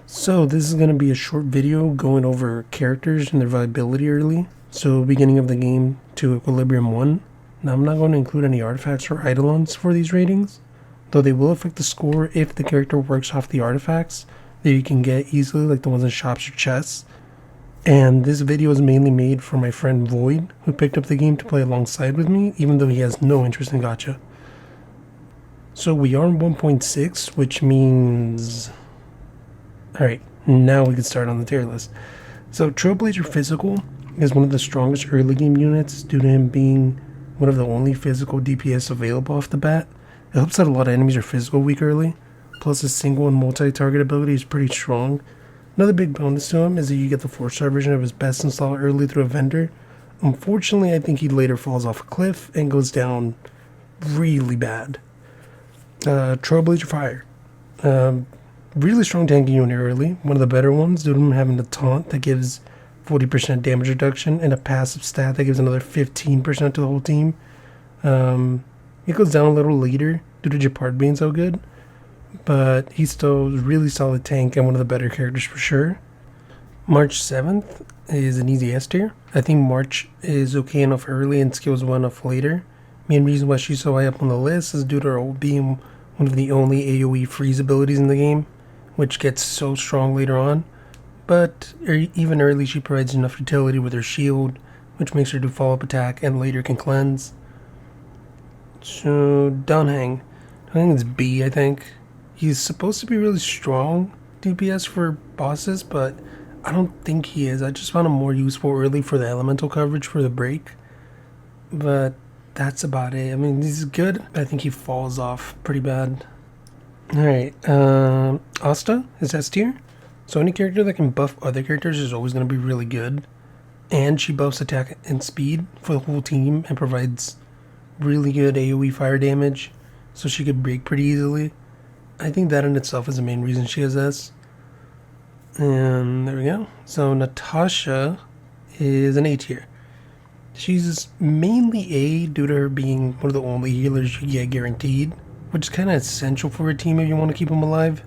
So this is going to be a short video going over characters and their viability early. So beginning of the game to Equilibrium 1. Now I'm not going to include any artifacts or eidolons for these ratings, though they will affect the score if the character works off the artifacts that you can get easily, like the ones in shops or chests. And this video is mainly made for my friend Void, who picked up the game to play alongside with me, even though he has no interest in gacha. So we are on 1.6, which means... Alright, now we can start on the tier list. So Trailblazer Physical is one of the strongest early game units due to him being one of the only physical DPS available off the bat. It helps that a lot of enemies are physical weak early, plus his single and multi-target ability is pretty strong. Another big bonus to him is that you get the 4-star version of his best install early through a vendor. Unfortunately, I think he later falls off a cliff and goes down really bad. Trailblazer Fire. Really strong tanking unit early, one of the better ones due to him having the taunt that gives 40% damage reduction and a passive stat that gives another 15% to the whole team. It goes down a little later due to Japard being so good, but he's still a really solid tank and one of the better characters for sure. March 7th is an easy S tier. I think March is okay enough early and skills well enough later. Main reason why she's so high up on the list is due to her being one of the only AoE freeze abilities in the game, which gets so strong later on. But even early she provides enough utility with her shield, which makes her do follow-up attack and later can cleanse. So Heng is B, I think. He's supposed to be really strong DPS for bosses, but I don't think he is. I just found him more useful early for the elemental coverage for the break. But that's about it. I mean, he's good, but I think he falls off pretty bad. Alright, Asta is S tier. So any character that can buff other characters is always going to be really good. And she buffs attack and speed for the whole team and provides really good AoE fire damage, so she could break pretty easily. I think that in itself is the main reason she has S. And there we go. So Natasha is an A tier. She's mainly A due to her being one of the only healers you get guaranteed, which is kind of essential for a team if you want to keep them alive.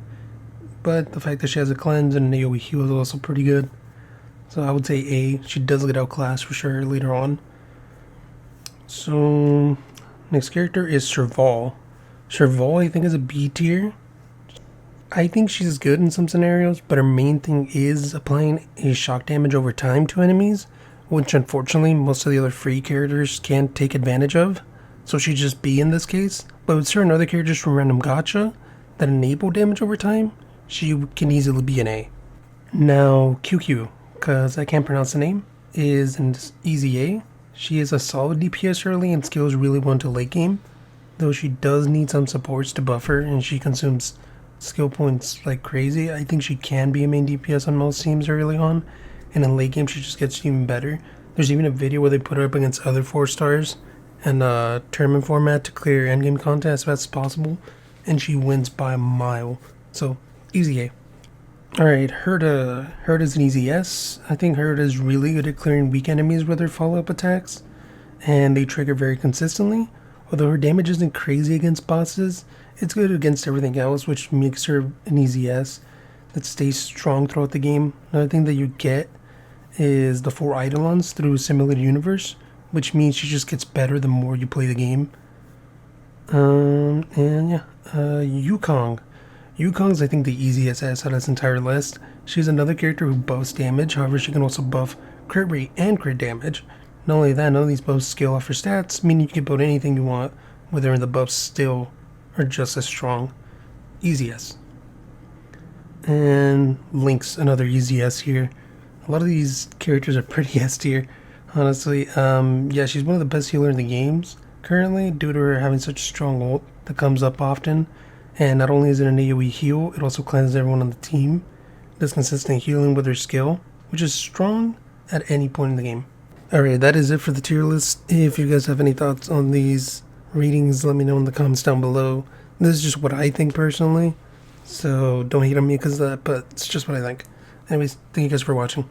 But the fact that she has a cleanse and an AoE heal is also pretty good. So I would say A. She does get outclassed for sure later on. So next character is Serval. Serval I think is a B tier. I think she's good in some scenarios, but her main thing is applying a shock damage over time to enemies, which unfortunately most of the other free characters can't take advantage of. So she'd just B in this case. But with certain other characters from random gacha that enable damage over time, she can easily be an A. Now QQ, because I can't pronounce the name, is an easy A. She is a solid DPS early and scales really well into late game, though she does need some supports to buff her and she consumes skill points like crazy. I think she can be a main DPS on most teams early on, and in late game she just gets even better. There's even a video where they put her up against other 4-stars and a tournament format to clear endgame content as fast as possible, and she wins by a mile. So easy A. Alright, Herta. Herta's an easy S. I think Herta is really good at clearing weak enemies with her follow-up attacks, and they trigger very consistently. Although her damage isn't crazy against bosses, it's good against everything else, which makes her an easy S that stays strong throughout the game. Another thing that you get is the 4 eidolons through Simulated Universe, which means she just gets better the more you play the game. Yukong. Yukong's I think the easiest S out of this entire list. She's another character who buffs damage, however she can also buff crit rate and crit damage. Not only that, none of these buffs scale off her stats, meaning you can build anything you want, whether the buffs still are just as strong. Easy S. And Lynx, another easy S here. A lot of these characters are pretty S tier, honestly. Yeah, she's one of the best healers in the games currently due to her having such a strong ult that comes up often. And not only is it an AoE heal, it also cleanses everyone on the team. It does consistent healing with her skill, which is strong at any point in the game. Alright, that is it for the tier list. If you guys have any thoughts on these ratings, let me know in the comments down below. This is just what I think personally, so don't hate on me because of that, but it's just what I think. Anyways, thank you guys for watching.